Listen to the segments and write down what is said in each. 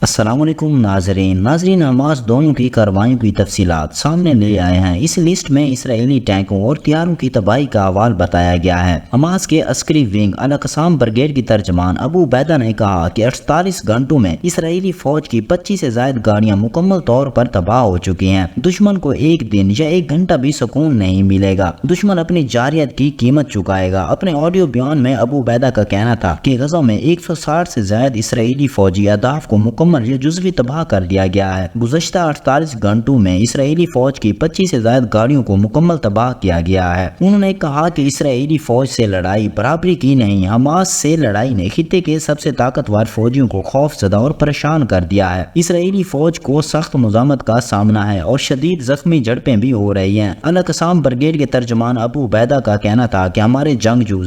السلام علیکم ناظرین حماس دونوں کی کارروائیوں کی تفصیلات سامنے لے آئے ہیں۔ اس لسٹ میں اسرائیلی ٹینکوں اور طیاروں کی تباہی کا احوال بتایا گیا ہے۔ حماس کے عسکری ونگ القسام بریگیڈ کی ترجمان ابو عبیدہ نے کہا کہ 48 گھنٹوں میں اسرائیلی فوج کی 25 سے زائد گاڑیاں مکمل طور پر تباہ ہو چکی ہیں۔ دشمن کو ایک دن یا ایک گھنٹہ بھی سکون نہیں ملے گا۔ دشمن اپنی جارحیت کی قیمت چکائے گا۔ اپنے آڈیو بیان میں ابو عبیدہ کا کہنا تھا کہ غزہ میں 160 سے زائد اسرائیلی فوجی اہداف کو مکمل یا جزوی تباہ کر دیا گیا ہے۔ گزشتہ 48 گھنٹوں میں اسرائیلی فوج کی 25 سے زائد گاڑیوں کو مکمل تباہ کیا گیا ہے۔ انہوں نے کہا کہ اسرائیلی فوج سے لڑائی برابری کی نہیں، حماس سے لڑائی نے خطے کے سب سے طاقتور فوجیوں کو خوف زدہ اور پریشان کر دیا ہے۔ اسرائیلی فوج کو سخت مزاحمت کا سامنا ہے اور شدید زخمی جھڑپیں بھی ہو رہی ہیں۔ القسام بریگیڈ کے ترجمان ابو عبیدہ کا کہنا تھا کہ ہمارے جنگجو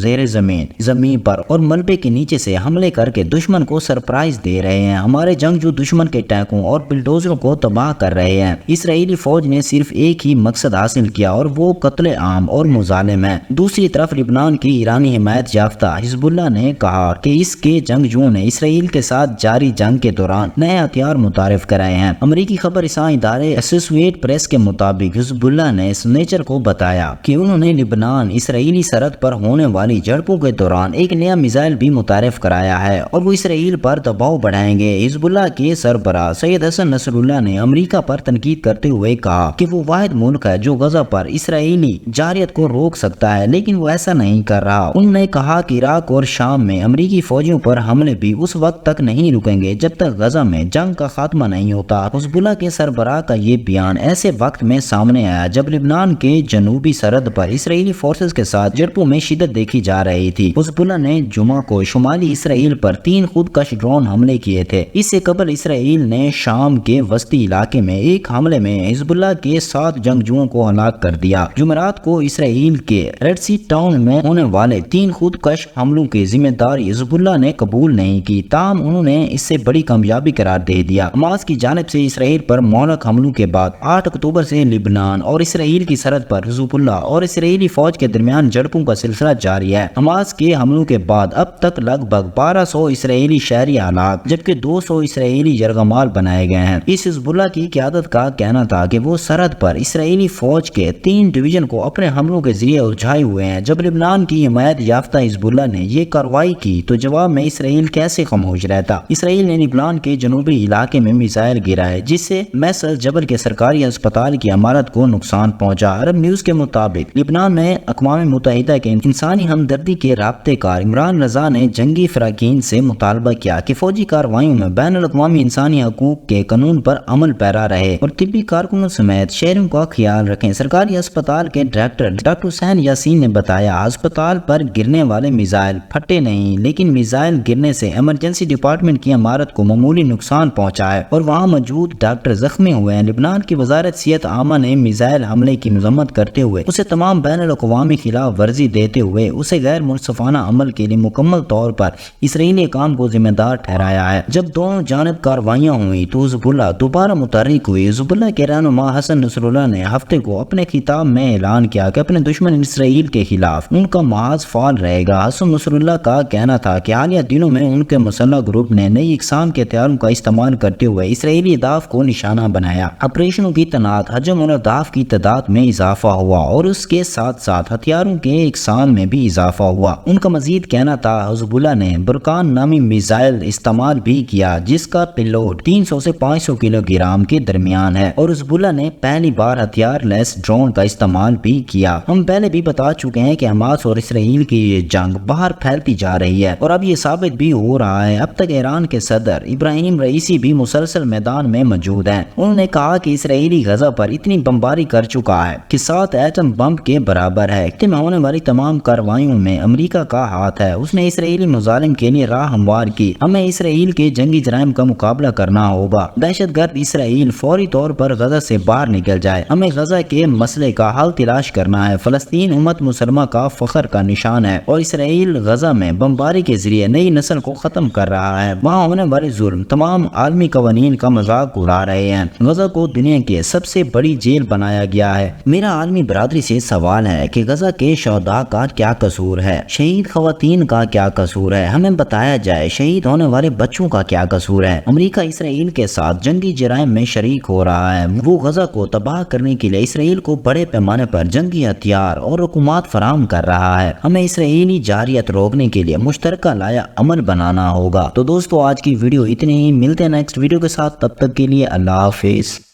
زمین پر اور ملبے کے نیچے سے حملے کر کے دشمن کو سرپرائز دے رہے ہیں۔ ہمارے جنگجو دشمن کے ٹینکوں اور بلڈوزروں کو تباہ کر رہے ہیں۔ اسرائیلی فوج نے صرف ایک ہی مقصد حاصل کیا اور وہ قتل عام اور مظالم ہے۔ دوسری طرف لبنان کی ایرانی حمایت یافتہ حزب اللہ نے کہا کہ اس کے جنگجوؤں نے اسرائیل کے ساتھ جاری جنگ کے دوران نئے ہتھیار متعارف کرائے ہیں۔ امریکی خبر رساں ادارے ایسوسییٹڈ پریس کے مطابق حزب اللہ نے سنیچر کو بتایا کہ انہوں نے لبنان اسرائیلی سرحد پر ہونے والی جھڑپوں کے دوران ایک نیا میزائل بھی متعارف کرایا ہے اور وہ اسرائیل پر دباؤ بڑھائیں گے۔ حزب اللہ کے سربراہ سید حسن نصر اللہ نے امریکہ پر تنقید کرتے ہوئے کہا کہ وہ واحد ملک ہے جو غزہ پر اسرائیلی جارحیت کو روک سکتا ہے، لیکن وہ ایسا نہیں کر رہا۔ انہوں نے کہا کہ عراق اور شام میں امریکی فوجیوں پر حملے بھی اس وقت تک نہیں رکیں گے جب تک غزہ میں جنگ کا خاتمہ نہیں ہوتا۔ حزب اللہ کے سربراہ کا یہ بیان ایسے وقت میں سامنے آیا جب لبنان کے جنوبی سرحد پر اسرائیلی فورسز کے ساتھ جھڑپوں میں شدت دیکھی جا رہی تھی۔ حزب اللہ نے جمعہ کو شمالی اسرائیل پر 3 خودکش ڈرون حملے کیے تھے۔ اس سے قبل اسرائیل نے شام کے وسطی علاقے میں ایک حملے میں حزب اللہ کے 7 جنگجوؤں کو ہلاک کر دیا۔ جمعرات کو اسرائیل کے ریڈ سی ٹاؤن میں ہونے والے 3 خودکش حملوں کی ذمہ داری حزب اللہ نے قبول نہیں کی، تاہم انہوں نے اس سے بڑی کامیابی قرار دے دیا۔ حماس کی جانب سے اسرائیل پر مہلک حملوں کے بعد 8 اکتوبر سے لبنان اور اسرائیل کی سرحد پر حزب اللہ اور اسرائیلی فوج کے درمیان جھڑپوں کا سلسلہ جاری ہے۔ حماس کے حملوں کے بعد اب تک لگ بھگ 1200 اسرائیلی شہری ہلاک جبکہ 200 اسرائیلی یرغمال بنائے گئے ہیں۔ اس حزب اللہ کی قیادت کا کہنا تھا کہ وہ سرحد پر اسرائیلی فوج کے 3 ڈویژن کو اپنے حملوں کے ذریعے الجھائے ہوئے ہیں۔ جب لبنان کی حمایت یافتہ حزب اللہ نے یہ کارروائی کی تو جواب میں اسرائیل کیسے خاموش رہتا؟ اسرائیل نے لبنان کے جنوبی علاقے میں میزائل گرائے جس سے میسل جبل کے سرکاری اسپتال کی عمارت کو نقصان پہنچا۔ عرب نیوز کے مطابق لبنان میں اقوام متحدہ کے انسانی ہمدردی کے رابطے کار عمران رضا نے جنگی فراقین سے مطالبہ کیا کہ فوجی کارروائیوں میں بین الاقوامی انسانی حقوق کے قانون پر عمل پیرا رہے اور طبی کارکنوں سمیت شہریوں کا خیال رکھیں۔ سرکاری اسپتال کے ڈائریکٹر ڈاکٹر حسین یاسین نے بتایا اسپتال پر گرنے والے میزائل پھٹے نہیں، لیکن میزائل گرنے سے ایمرجنسی ڈپارٹمنٹ کی عمارت کو معمولی نقصان پہنچا ہے اور وہاں موجود ڈاکٹر زخمی ہوئے ہیں۔ لبنان کی وزارت صحت عامہ نے میزائل حملے کی مذمت کرتے ہوئے اسے تمام بین الاقوامی خلاف ورزی دیتے ہوئے اسے غیر منصفانہ عمل کے لیے مکمل طور پر اسرائیلی حکام کو ذمہ دار ٹھہرایا ہے۔ جب دونوں جانب کارروائیاں ہوئی تو حزب اللہ دوبارہ متحرک ہوئی۔ حزب اللہ کے رہنما حسن نصر اللہ نے ہفتے کو اپنے خطاب میں اعلان کیا کہ اپنے دشمن اسرائیل کے خلاف ان کا محاذ فعال رہے گا۔ حسن نصر اللہ کا کہنا تھا کہ حالیہ دنوں میں ان کے مسلح گروپ نے نئی اقسام کے ہتھیاروں کا استعمال کرتے ہوئے اسرائیلی اہداف کو نشانہ بنایا۔ آپریشنوں کی تعداد، حجم اور اہداف کی تعداد میں اضافہ ہوا اور اس کے ساتھ ساتھ ہتھیاروں کے اقسام میں بھی اضافہ ہوا۔ ان کا مزید کہنا تھا حزب اللہ نے برکان نامی میزائل استعمال بھی کیا جس کا پیلوڈ 300 سے 500 کلو گرام کے درمیان ہے اور حزب اللہ نے پہلی بار ہتھیار لیس ڈرون کا استعمال بھی کیا۔ ہم پہلے بھی بتا چکے ہیں کہ حماس اور اسرائیل کی یہ جنگ باہر پھیلتی جا رہی ہے اور اب یہ ثابت بھی ہو رہا ہے۔ اب تک ایران کے صدر ابراہیم رئیسی بھی مسلسل میدان میں موجود ہیں۔ انہوں نے کہا کہ اسرائیلی غزہ پر اتنی بمباری کر چکا ہے کہ 7 ایٹم بم کے برابر ہے۔ خطے میں ہونے والی تمام کارروائیوں میں امریکہ کا ہاتھ ہے۔ اس نے اسرائیلی مظالم کے لیے راہ ہموار کی۔ ہمیں اسرائیل کے جنگی جرائم کا مقابلہ کرنا ہوگا۔ دہشت گرد اسرائیل فوری طور پر غزہ سے باہر نکل جائے۔ ہمیں غزہ کے مسئلے کا حل تلاش کرنا ہے۔ فلسطین امت مسلمہ کا فخر کا نشان ہے اور اسرائیل غزہ میں بمباری کے ذریعے نئی نسل کو ختم کر رہا ہے۔ وہاں ہونے والے ظلم تمام عالمی قوانین کا مذاق اڑا رہے ہیں۔ غزہ کو دنیا کے سب سے بڑی جیل بنایا گیا ہے۔ میرا عالمی برادری سے سوال ہے کہ غزہ کے شہداء کا کیا قصور ہے؟ شہید خواتین کا کیا قصور ہے؟ ہمیں بتایا جائے شہید ہونے والے بچوں کا کیا قصور ہے؟ ہے۔ امریکہ اسرائیل کے ساتھ جنگی جرائم میں شریک ہو رہا ہے۔ وہ غزہ کو تباہ کرنے کے لیے اسرائیل کو بڑے پیمانے پر جنگی ہتھیار اور حکومات فراہم کر رہا ہے۔ ہمیں اسرائیلی جارحیت روکنے کے لیے مشترکہ لائحہ عمل بنانا ہوگا۔ تو دوستو آج کی ویڈیو اتنے ہی، ملتے ہیں نیکسٹ ویڈیو کے ساتھ، تب تک کے لیے اللہ حافظ۔